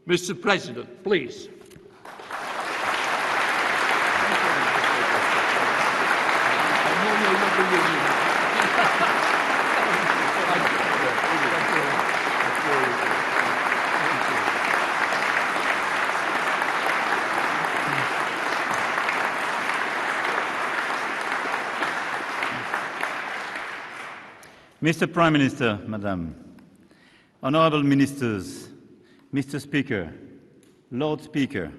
Mr. President, please. Mr. Prime Minister, Madam, Honourable Ministers, Mr. Speaker, Lord Speaker,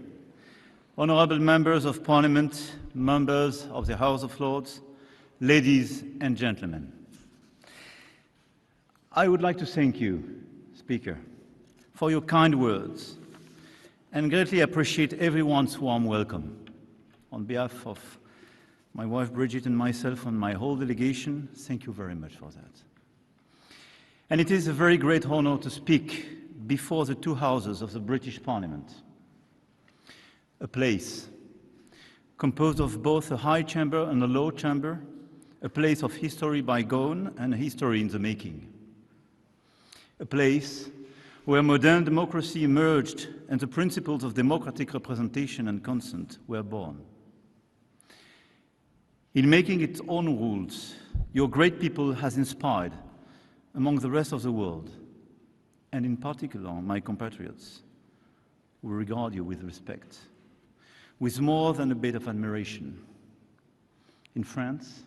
Honourable Members of Parliament, Members of the House of Lords, ladies and gentlemen. I would like to thank you, Speaker, for your kind words and greatly appreciate everyone's warm welcome. On behalf of my wife Bridget and myself and my whole delegation, thank you very much for that. And it is a very great honour to speak before the two houses of the British Parliament, a place composed of both a high chamber and a low chamber, a place of history bygone and history in the making, a place where modern democracy emerged and the principles of democratic representation and consent were born. In making its own rules, your great people has inspired among the rest of the world, and in particular my compatriots, who regard you with respect, with more than a bit of admiration. In France,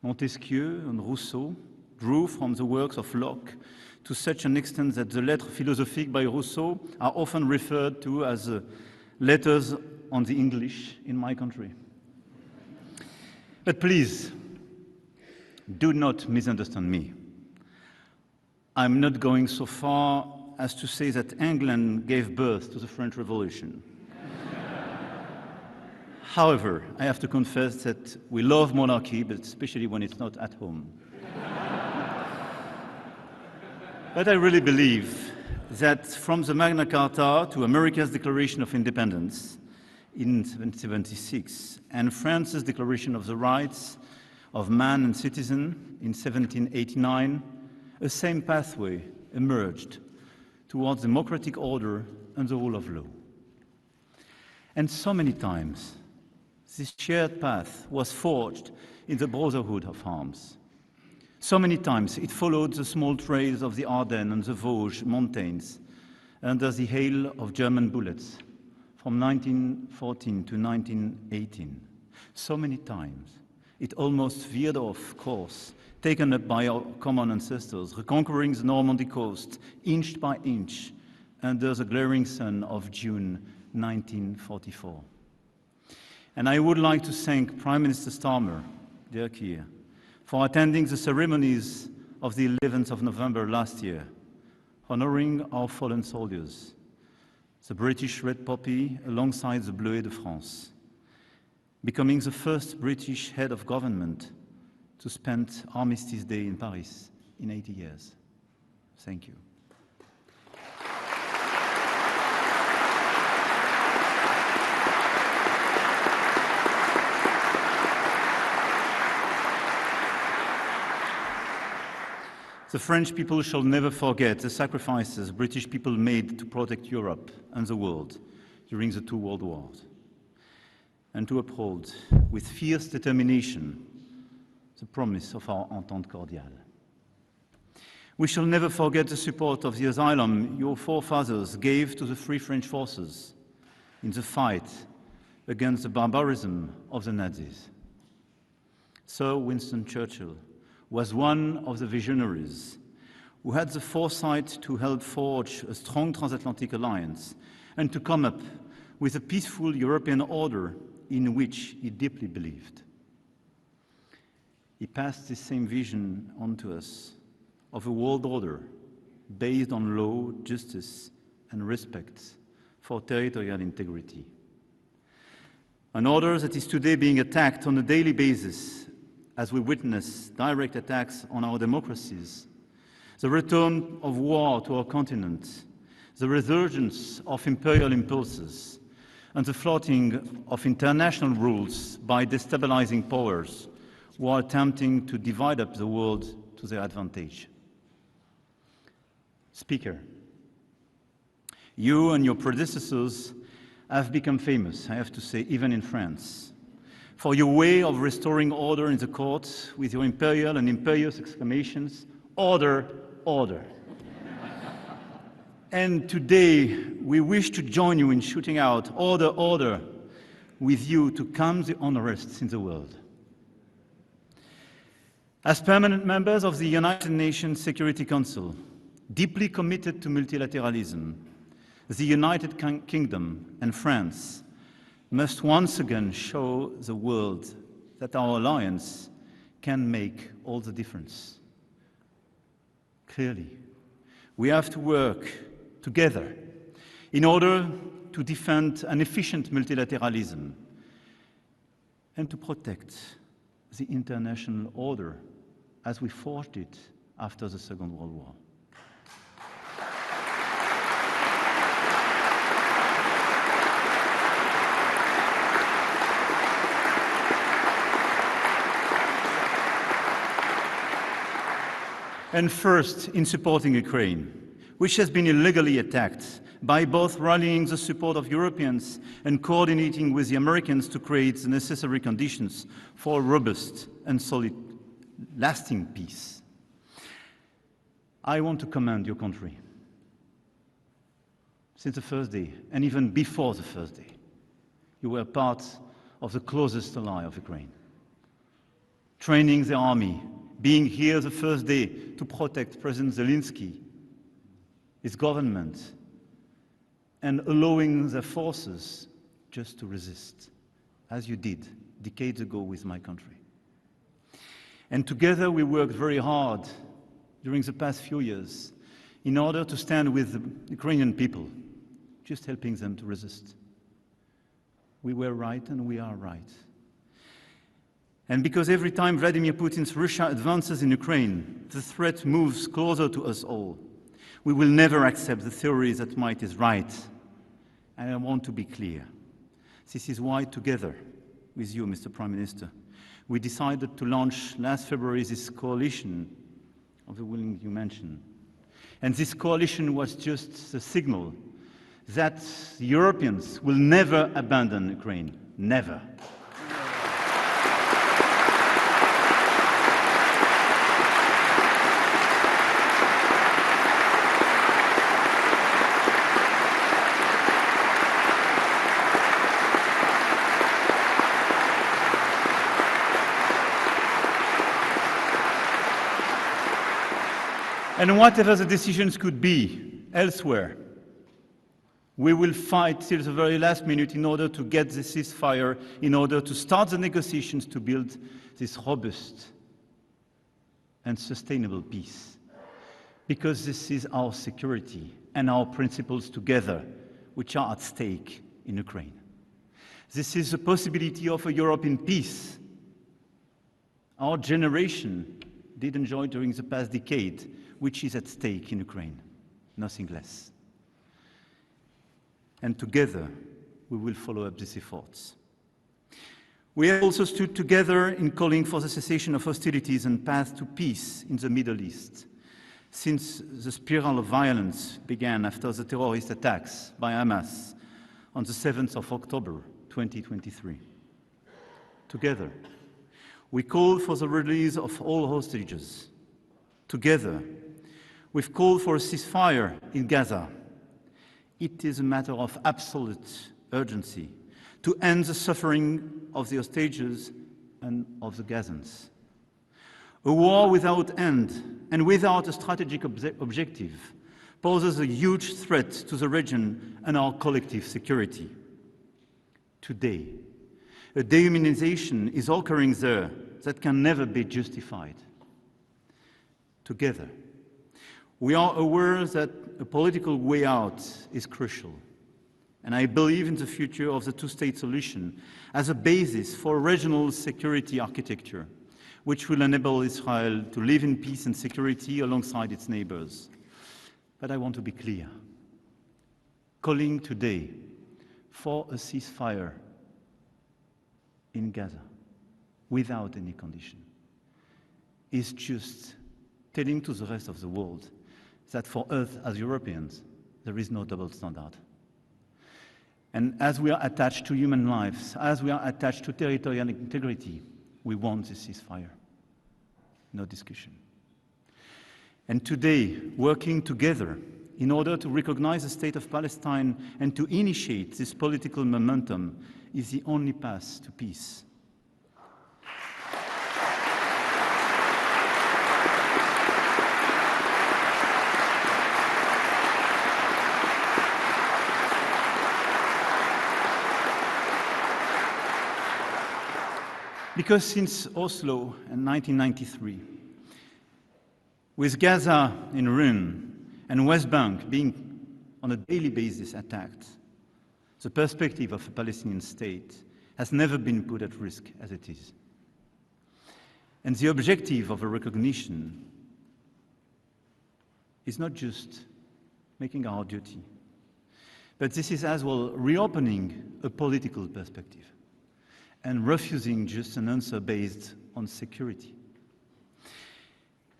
Montesquieu and Rousseau drew from the works of Locke to such an extent that the Lettres philosophiques by Rousseau are often referred to as letters on the English in my country. But please, do not misunderstand me. I'm not going so far as to say that England gave birth to the French Revolution. However, I have to confess that we love monarchy, but especially when it's not at home. But I really believe that from the Magna Carta to America's Declaration of Independence in 1776 and France's Declaration of the Rights of Man and Citizen in 1789, a same pathway emerged towards democratic order and the rule of law. And so many times, this shared path was forged in the brotherhood of arms. So many times it followed the small trails of the Ardennes and the Vosges mountains under the hail of German bullets from 1914 to 1918. So many times it almost veered off course, taken up by our common ancestors, reconquering the Normandy coast inch by inch under the glaring sun of June 1944. And I would like to thank Prime Minister Starmer, dear Keir, for attending the ceremonies of the 11th of November last year, honoring our fallen soldiers, the British Red Poppy alongside the Bleuet de France, becoming the first British head of government to spend Armistice Day in Paris in 80 years. Thank you. The French people shall never forget the sacrifices British people made to protect Europe and the world during the two world wars, and to uphold with fierce determination the promise of our entente cordiale. We shall never forget the support of the asylum your forefathers gave to the Free French forces in the fight against the barbarism of the Nazis. Sir Winston Churchill was one of the visionaries who had the foresight to help forge a strong transatlantic alliance and to come up with a peaceful European order in which he deeply believed. He passed this same vision on to us of a world order based on law, justice, and respect for territorial integrity. An order that is today being attacked on a daily basis as we witness direct attacks on our democracies, the return of war to our continent, the resurgence of imperial impulses, and the flouting of international rules by destabilizing powers who are attempting to divide up the world to their advantage. Speaker, You and your predecessors have become famous, I have to say, even in France, for your way of restoring order in the courts with your imperial and imperious exclamations, "Order, order." And today, we wish to join you in shooting out "Order, order" with you to calm the unrests in the world. As permanent members of the United Nations Security Council, deeply committed to multilateralism, the United Kingdom and France must once again show the world that our alliance can make all the difference. Clearly, we have to work together in order to defend an efficient multilateralism and to protect the international order as we forged it after the Second World War. And first, in supporting Ukraine, which has been illegally attacked, by both rallying the support of Europeans and coordinating with the Americans to create the necessary conditions for a robust and solid, lasting peace. I want to commend your country. Since the first day, and even before the first day, you were part of the closest ally of Ukraine, training the army, being here the first day to protect President Zelensky, his government, and allowing the forces just to resist, as you did decades ago with my country. And together we worked very hard during the past few years in order to stand with the Ukrainian people, just helping them to resist. We were right and we are right. And because every time Vladimir Putin's Russia advances in Ukraine, the threat moves closer to us all. We will never accept the theory that might is right. And I want to be clear. This is why, together with you, Mr. Prime Minister, we decided to launch last February this coalition of the willing you mentioned. And this coalition was just the signal that the Europeans will never abandon Ukraine. Never. And whatever the decisions could be elsewhere, we will fight till the very last minute in order to get the ceasefire, in order to start the negotiations to build this robust and sustainable peace. Because this is our security and our principles together which are at stake in Ukraine. This is the possibility of a Europe in peace. Our generation did enjoy during the past decade, which is at stake in Ukraine, nothing less. And together, we will follow up these efforts. We have also stood together in calling for the cessation of hostilities and path to peace in the Middle East, since the spiral of violence began after the terrorist attacks by Hamas on the 7th of October, 2023. Together, we call for the release of all hostages. Together, we've called for a ceasefire in Gaza. It is a matter of absolute urgency to end the suffering of the hostages and of the Gazans. A war without end and without a strategic objective poses a huge threat to the region and our collective security. Today, a dehumanization is occurring there that can never be justified. Together, we are aware that a political way out is crucial, and I believe in the future of the two-state solution as a basis for regional security architecture, which will enable Israel to live in peace and security alongside its neighbors. But I want to be clear. Calling today for a ceasefire in Gaza without any condition is just telling to the rest of the world that for us as Europeans, there is no double standard. And as we are attached to human lives, as we are attached to territorial integrity, we want a ceasefire. No discussion. And today, working together in order to recognize the state of Palestine and to initiate this political momentum is the only path to peace. Because since Oslo in 1993, with Gaza in ruin and West Bank being on a daily basis attacked, the perspective of a Palestinian state has never been put at risk as it is. And the objective of a recognition is not just making our duty, but this is as well reopening a political perspective and refusing just an answer based on security.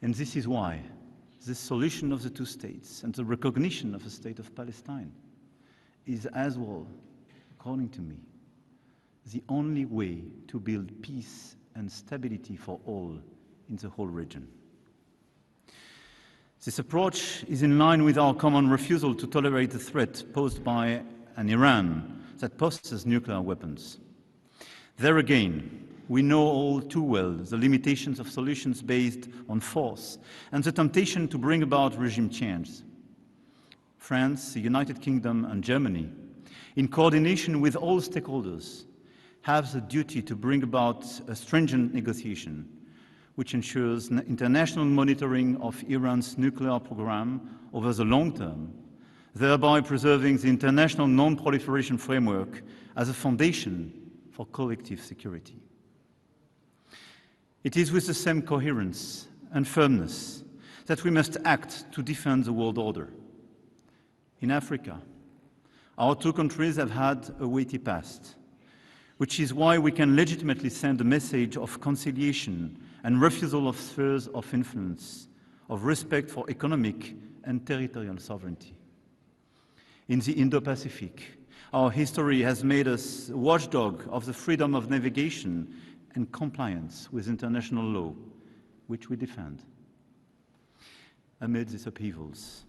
And this is why the solution of the two states and the recognition of the state of Palestine is as well, according to me, the only way to build peace and stability for all in the whole region. This approach is in line with our common refusal to tolerate the threat posed by an Iran that possesses nuclear weapons. There again, we know all too well the limitations of solutions based on force and the temptation to bring about regime change. France, the United Kingdom, and Germany, in coordination with all stakeholders, have the duty to bring about a stringent negotiation which ensures international monitoring of Iran's nuclear program over the long term, thereby preserving the international non-proliferation framework as a foundation for collective security. It is with the same coherence and firmness that we must act to defend the world order. In Africa, our two countries have had a weighty past, which is why we can legitimately send a message of conciliation and refusal of spheres of influence, of respect for economic and territorial sovereignty. In the Indo-Pacific, our history has made us a watchdog of the freedom of navigation and compliance with international law, which we defend. Amid these upheavals,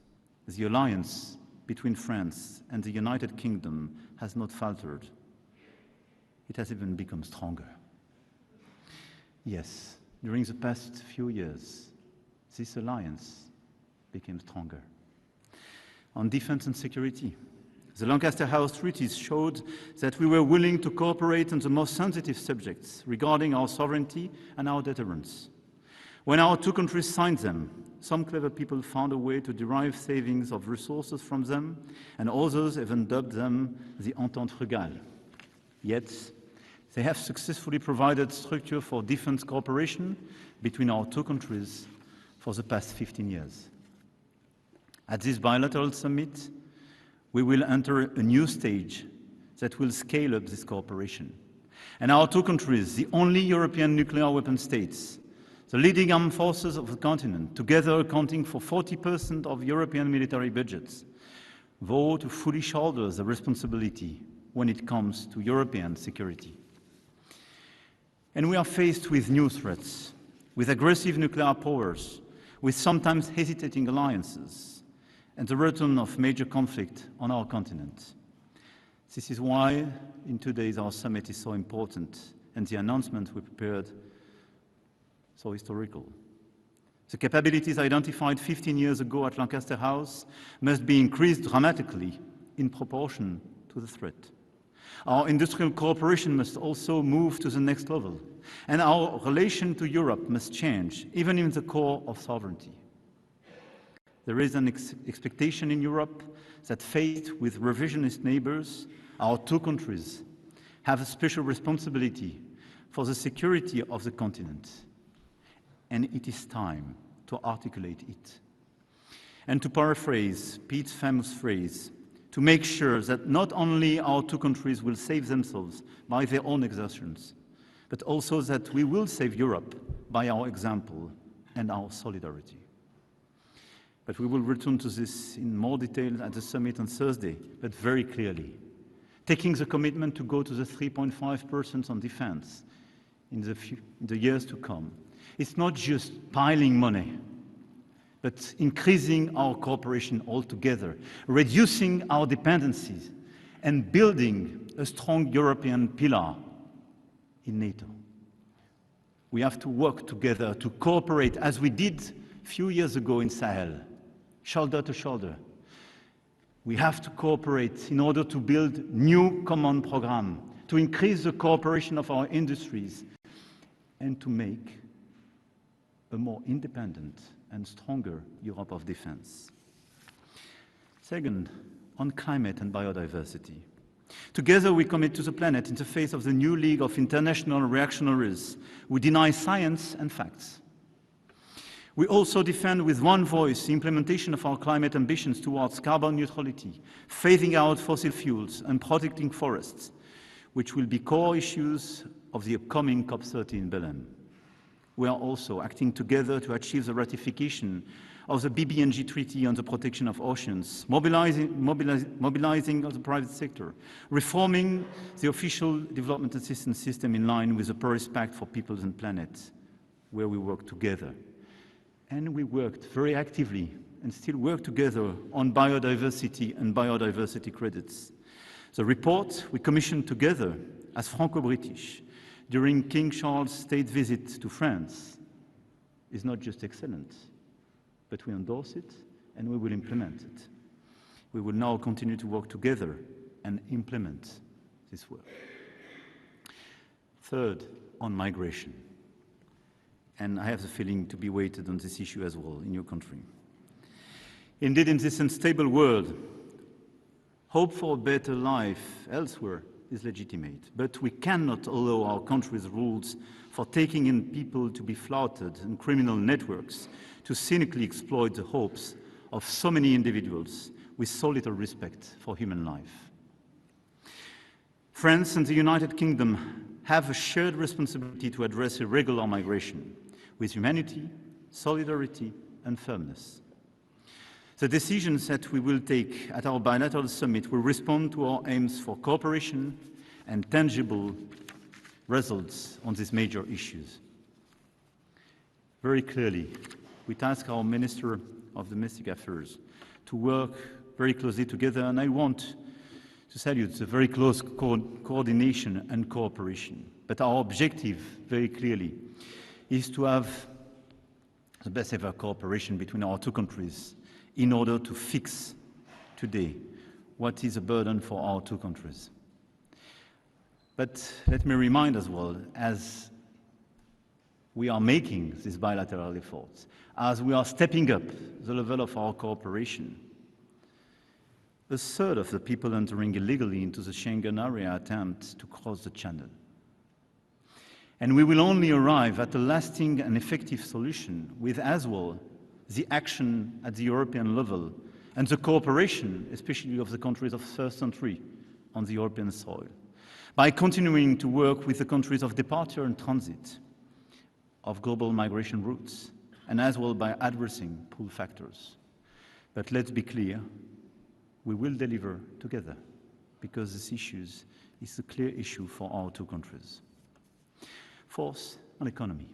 the alliance between France and the United Kingdom has not faltered. It has even become stronger. Yes, during the past few years, this alliance became stronger. On defense and security, the Lancaster House treaties showed that we were willing to cooperate on the most sensitive subjects regarding our sovereignty and our deterrence. When our two countries signed them, some clever people found a way to derive savings of resources from them, and others even dubbed them the Entente Régale. Yet, they have successfully provided structure for defense cooperation between our two countries for the past 15 years. At this bilateral summit, we will enter a new stage that will scale up this cooperation. And our two countries, the only European nuclear weapon states, the leading armed forces of the continent, together accounting for 40% of European military budgets, vow to fully shoulder the responsibility when it comes to European security. And we are faced with new threats, with aggressive nuclear powers, with sometimes hesitating alliances, and the return of major conflict on our continent. This is why, in today's our summit is so important, and the announcement we prepared so historical. The capabilities identified 15 years ago at Lancaster House must be increased dramatically in proportion to the threat. Our industrial cooperation must also move to the next level, and our relation to Europe must change, even in the core of sovereignty. There is an expectation in Europe that, faced with revisionist neighbors, our two countries have a special responsibility for the security of the continent. And it is time to articulate it. And to paraphrase Pete's famous phrase, to make sure that not only our two countries will save themselves by their own exertions, but also that we will save Europe by our example and our solidarity. But we will return to this in more detail at the summit on Thursday, but very clearly. Taking the commitment to go to the 3.5% on defense in the years to come. It's not just piling money, but increasing our cooperation altogether, reducing our dependencies, and building a strong European pillar in NATO. We have to work together to cooperate as we did a few years ago in Sahel, shoulder to shoulder. We have to cooperate in order to build new common programs, to increase the cooperation of our industries, and to make a more independent and stronger Europe of defense. Second, on climate and biodiversity. Together we commit to the planet in the face of the new league of international reactionaries who deny science and facts. We also defend with one voice the implementation of our climate ambitions towards carbon neutrality, phasing out fossil fuels and protecting forests, which will be core issues of the upcoming COP30 in Belém. We are also acting together to achieve the ratification of the BBNG Treaty on the protection of oceans, mobilizing the private sector, reforming the official development assistance system in line with the Paris Pact for Peoples and Planet, where we work together. And we worked very actively and still work together on biodiversity and biodiversity credits. The report we commissioned together as Franco-British during King Charles' state visit to France is not just excellent, but we endorse it and we will implement it. We will now continue to work together and implement this work. Third, on migration. And I have the feeling to be weighted on this issue as well in your country. Indeed, in this unstable world, hope for a better life elsewhere is legitimate, but we cannot allow our country's rules for taking in people to be flouted and criminal networks to cynically exploit the hopes of so many individuals with so little respect for human life. France and the United Kingdom have a shared responsibility to address irregular migration with humanity, solidarity, and firmness. The decisions that we will take at our bilateral summit will respond to our aims for cooperation and tangible results on these major issues. Very clearly, we task our Minister of Domestic Affairs to work very closely together, and I want to salute the very close coordination and cooperation. But our objective, very clearly, is to have the best ever cooperation between our two countries in order to fix today what is a burden for our two countries. But let me remind as well, as we are making these bilateral efforts, as we are stepping up the level of our cooperation, a third of the people entering illegally into the Schengen area attempt to cross the channel. And we will only arrive at a lasting and effective solution with as well the action at the European level and the cooperation, especially of the countries of first entry on the European soil, by continuing to work with the countries of departure and transit of global migration routes, and as well by addressing pull factors. But let's be clear, we will deliver together because this issue is a clear issue for our two countries. Fourth, on economy.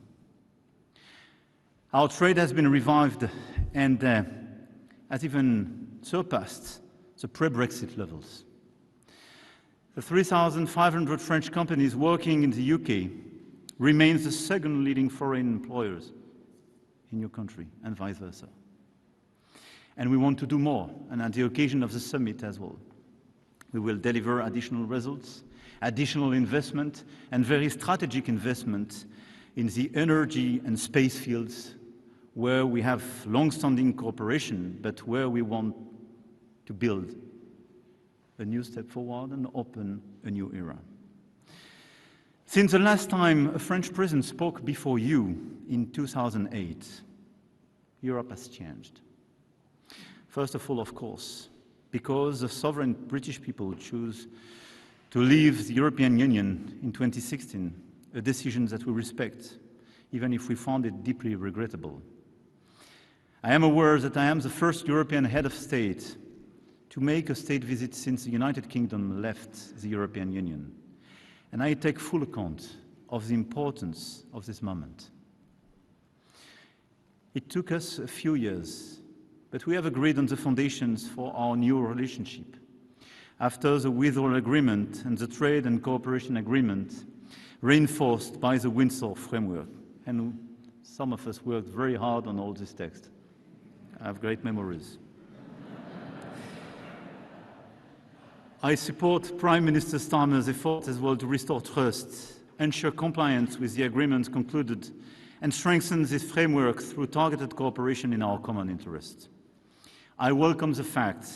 Our trade has been revived and has even surpassed the pre-Brexit levels. The 3,500 French companies working in the UK remains the second leading foreign employers in your country, and vice versa. And we want to do more, and at the occasion of the summit as well. We will deliver additional results, additional investment, and very strategic investment in the energy and space fields where we have long-standing cooperation, but where we want to build a new step forward and open a new era. Since the last time a French president spoke before you in 2008, Europe has changed. First of all, of course, because the sovereign British people chose to leave the European Union in 2016, a decision that we respect, even if we found it deeply regrettable. I am aware that I am the first European head of state to make a state visit since the United Kingdom left the European Union, and I take full account of the importance of this moment. It took us a few years, but we have agreed on the foundations for our new relationship. After the withdrawal agreement and the trade and cooperation agreement, reinforced by the Windsor framework, and some of us worked very hard on all this text. I have great memories. I support Prime Minister Starmer's efforts as well to restore trust, ensure compliance with the agreements concluded, and strengthen this framework through targeted cooperation in our common interest. I welcome the fact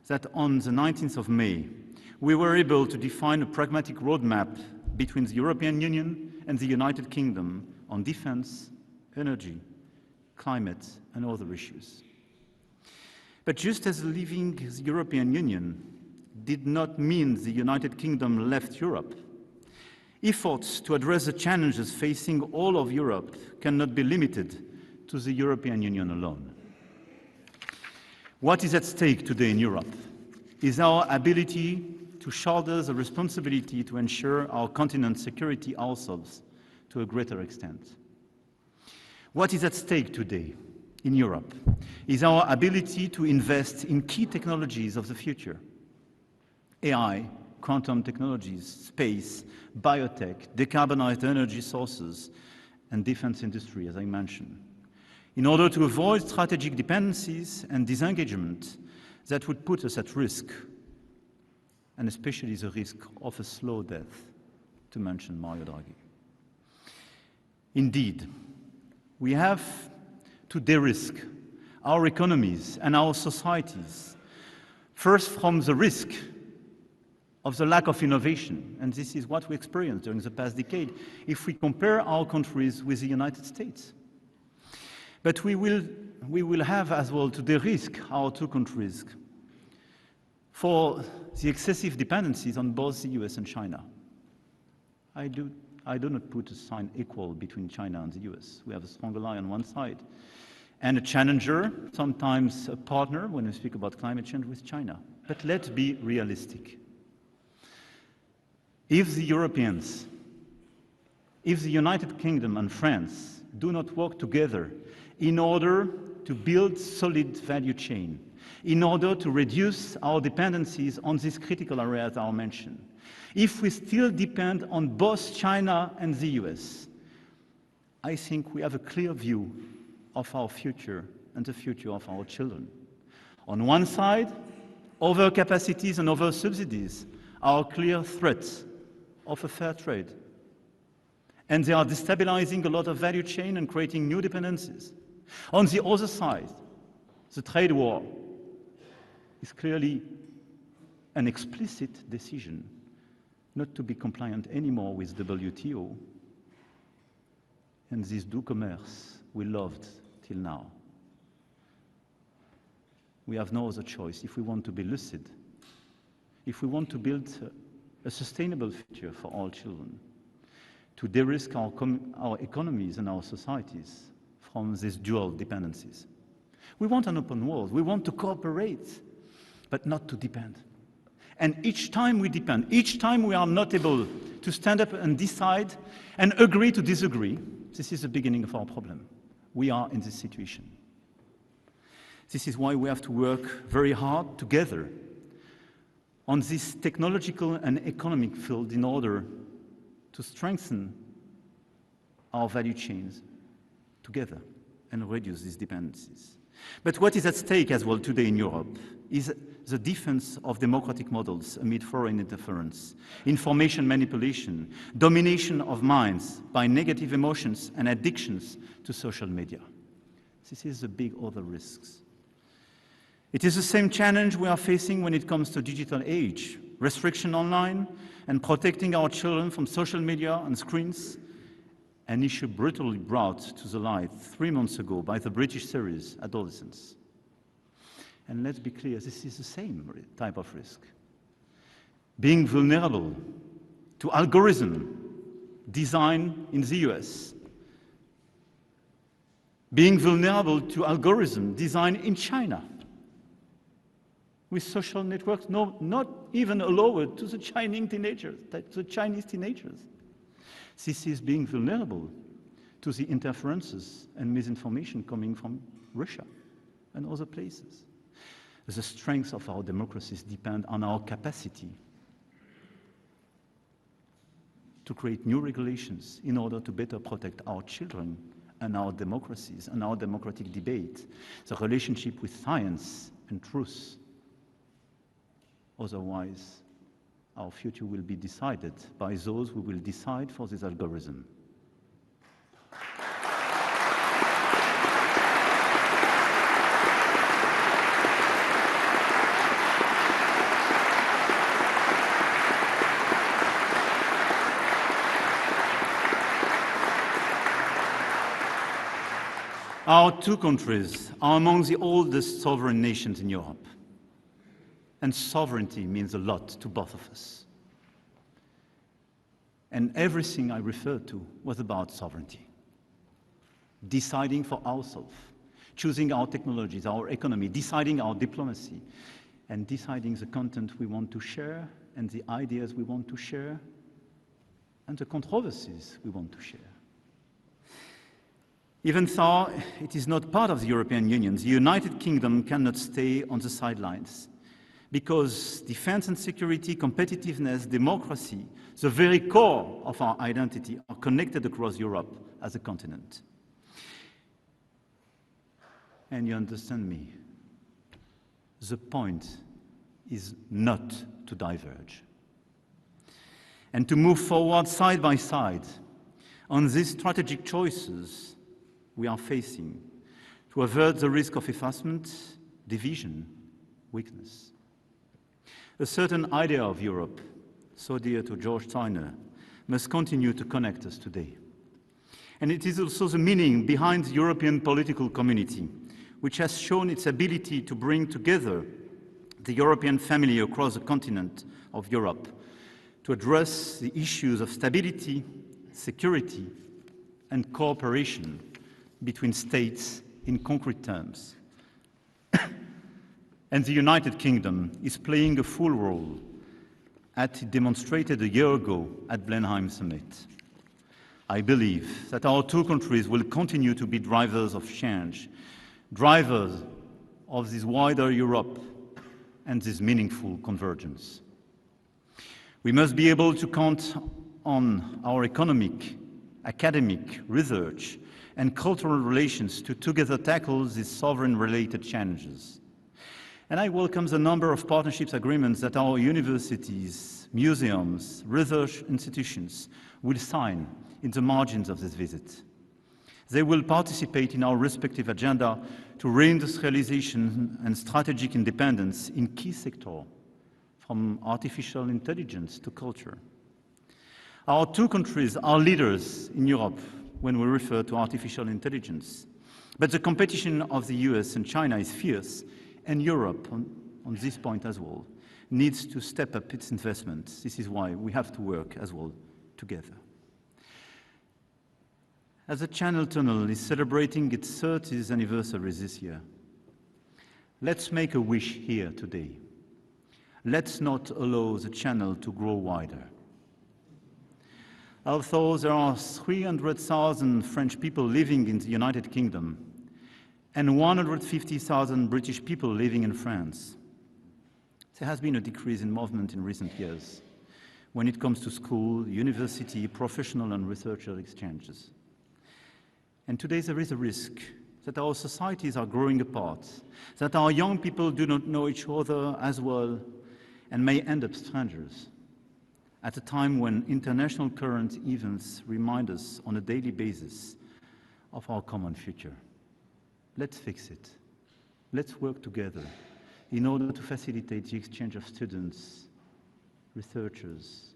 that on the 19th of May, we were able to define a pragmatic roadmap between the European Union and the United Kingdom on defense, energy, climate, and other issues. But just as leaving the European Union did not mean the United Kingdom left Europe, efforts to address the challenges facing all of Europe cannot be limited to the European Union alone. What is at stake today in Europe is our ability to shoulder the responsibility to ensure our continent's security ourselves to a greater extent. What is at stake today in Europe is our ability to invest in key technologies of the future: AI, quantum technologies, space, biotech, decarbonized energy sources, and defense industry, as I mentioned, in order to avoid strategic dependencies and disengagement that would put us at risk, and especially the risk of a slow death, to mention Mario Draghi. Indeed, we have to de-risk our economies and our societies, first from the risk of the lack of innovation, and this is what we experienced during the past decade if we compare our countries with the United States. But we will have as well to de-risk our two countries for the excessive dependencies on both the US and China. I do not put a sign equal between China and the US. We have a strong ally on one side, and a challenger, sometimes a partner when we speak about climate change with China. But let's be realistic. If the Europeans, if the United Kingdom and France do not work together in order to build solid value chain, in order to reduce our dependencies on these critical areas I mentioned, if we still depend on both China and the US, I think we have a clear view of our future and the future of our children. On one side, overcapacities and over-subsidies are clear threats of a fair trade, and they are destabilizing a lot of value chain and creating new dependencies. On the other side, the trade war is clearly an explicit decision not to be compliant anymore with WTO and this doux commerce we loved till now. We have no other choice if we want to be lucid, if we want to build a sustainable future for all children, to de-risk our economies and our societies from these dual dependencies. We want an open world. We want to cooperate, but not to depend. And each time we depend, each time we are not able to stand up and decide and agree to disagree, this is the beginning of our problem. We are in this situation. This is why we have to work very hard together on this technological and economic field in order to strengthen our value chains together and reduce these dependencies. But what is at stake as well today in Europe is the defense of democratic models amid foreign interference, information manipulation, domination of minds by negative emotions and addictions to social media. This is the big other risks. It is the same challenge we are facing when it comes to digital age, restriction online, and protecting our children from social media and screens, an issue brutally brought to the light 3 months ago by the British series Adolescents. And let's be clear, this is the same type of risk. Being vulnerable to algorithm designed in the US, being vulnerable to algorithms designed in China, with social networks not even allowed to the Chinese teenagers. This is being vulnerable to the interferences and misinformation coming from Russia and other places. The strength of our democracies depend on our capacity to create new regulations in order to better protect our children and our democracies and our democratic debate, the relationship with science and truth. Otherwise, our future will be decided by those who will decide for this algorithm. Our two countries are among the oldest sovereign nations in Europe. And sovereignty means a lot to both of us. And everything I referred to was about sovereignty. Deciding for ourselves, choosing our technologies, our economy, deciding our diplomacy, and deciding the content we want to share, and the ideas we want to share, and the controversies we want to share. Even though it is not part of the European Union, the United Kingdom cannot stay on the sidelines, because defense and security, competitiveness, democracy, the very core of our identity, are connected across Europe as a continent. And you understand me, the point is not to diverge, and to move forward side by side on these strategic choices we are facing, to avert the risk of effacement, division, weakness. A certain idea of Europe, so dear to George Steiner, must continue to connect us today. And it is also the meaning behind the European political community, which has shown its ability to bring together the European family across the continent of Europe to address the issues of stability, security, and cooperation between states in concrete terms. And the United Kingdom is playing a full role, as it demonstrated a year ago at Blenheim Summit. I believe that our two countries will continue to be drivers of change, drivers of this wider Europe and this meaningful convergence. We must be able to count on our economic, academic, research, and cultural relations to together tackle these sovereign-related challenges. And I welcome the number of partnerships agreements that our universities, museums, research institutions will sign in the margins of this visit. They will participate in our respective agenda to reindustrialization and strategic independence in key sectors, from artificial intelligence to culture. Our two countries are leaders in Europe when we refer to artificial intelligence. But the competition of the US and China is fierce, and Europe, on this point as well, needs to step up its investments. This is why we have to work as well together. As the Channel Tunnel is celebrating its 30th anniversary this year, let's make a wish here today. Let's not allow the channel to grow wider. Although there are 300,000 French people living in the United Kingdom and 150,000 British people living in France, there has been a decrease in movement in recent years when it comes to school, university, professional and researcher exchanges. And today there is a risk that our societies are growing apart, that our young people do not know each other as well and may end up strangers, at a time when international current events remind us on a daily basis of our common future. Let's fix it. Let's work together in order to facilitate the exchange of students, researchers,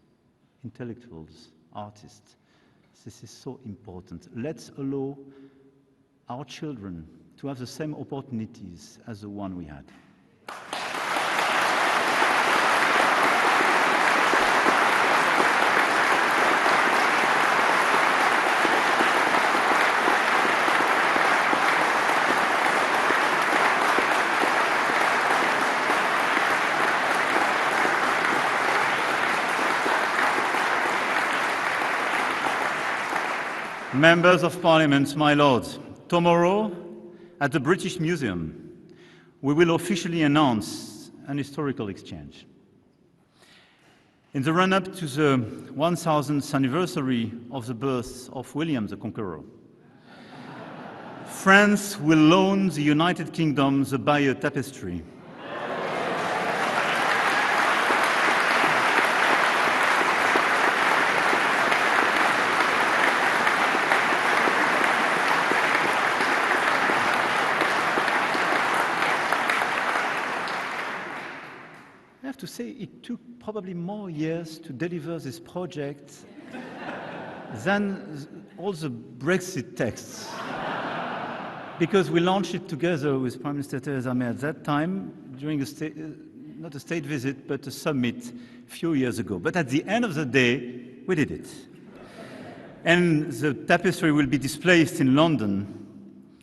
intellectuals, artists. This is so important. Let's allow our children to have the same opportunities as the one we had. Members of Parliament, my lords, tomorrow at the British Museum, we will officially announce an historical exchange. In the run-up to the 1000th anniversary of the birth of William the Conqueror, France will loan the United Kingdom the Bayeux Tapestry. I have to say, it took probably more years to deliver this project than all the Brexit texts. Because we launched it together with Prime Minister Theresa May at that time, during not a state visit, but a summit a few years ago. But at the end of the day, we did it. And the tapestry will be displayed in London,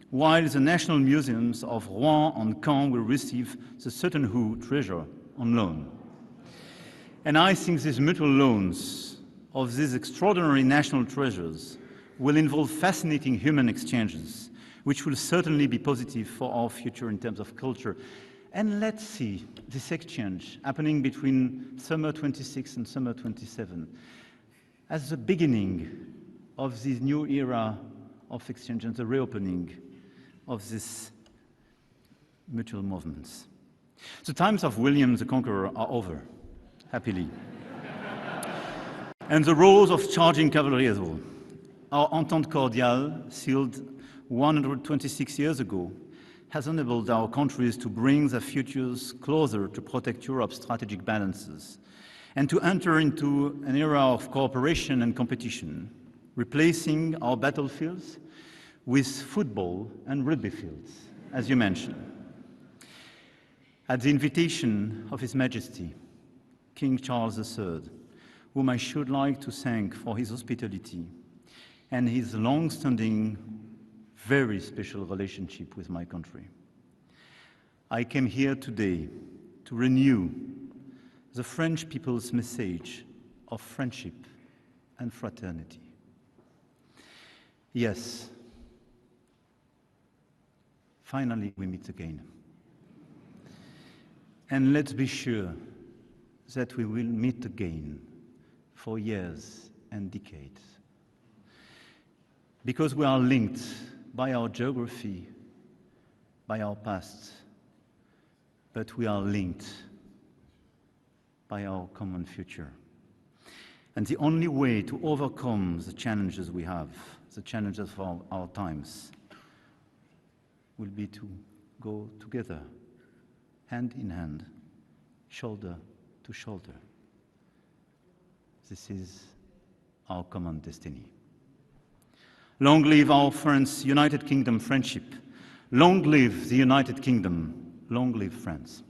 while the National Museums of Rouen and Caen will receive the Sutton Hoo treasure on loan. And I think these mutual loans of these extraordinary national treasures will involve fascinating human exchanges, which will certainly be positive for our future in terms of culture. And let's see this exchange happening between summer 26 and summer 27 as the beginning of this new era of exchange and the reopening of these mutual movements. The times of William the Conqueror are over, happily. And the roles of charging cavalry as well. Our Entente Cordiale, sealed 126 years ago, has enabled our countries to bring their futures closer to protect Europe's strategic balances and to enter into an era of cooperation and competition, replacing our battlefields with football and rugby fields, as you mentioned. At the invitation of His Majesty, King Charles III, whom I should like to thank for his hospitality and his long-standing, very special relationship with my country, I came here today to renew the French people's message of friendship and fraternity. Yes, finally we meet again. And let's be sure that we will meet again for years and decades. Because we are linked by our geography, by our past, but we are linked by our common future. And the only way to overcome the challenges we have, the challenges of our times, will be to go together, hand in hand, shoulder to shoulder. This is our common destiny. Long live our France-United Kingdom friendship. Long live the United Kingdom. Long live France.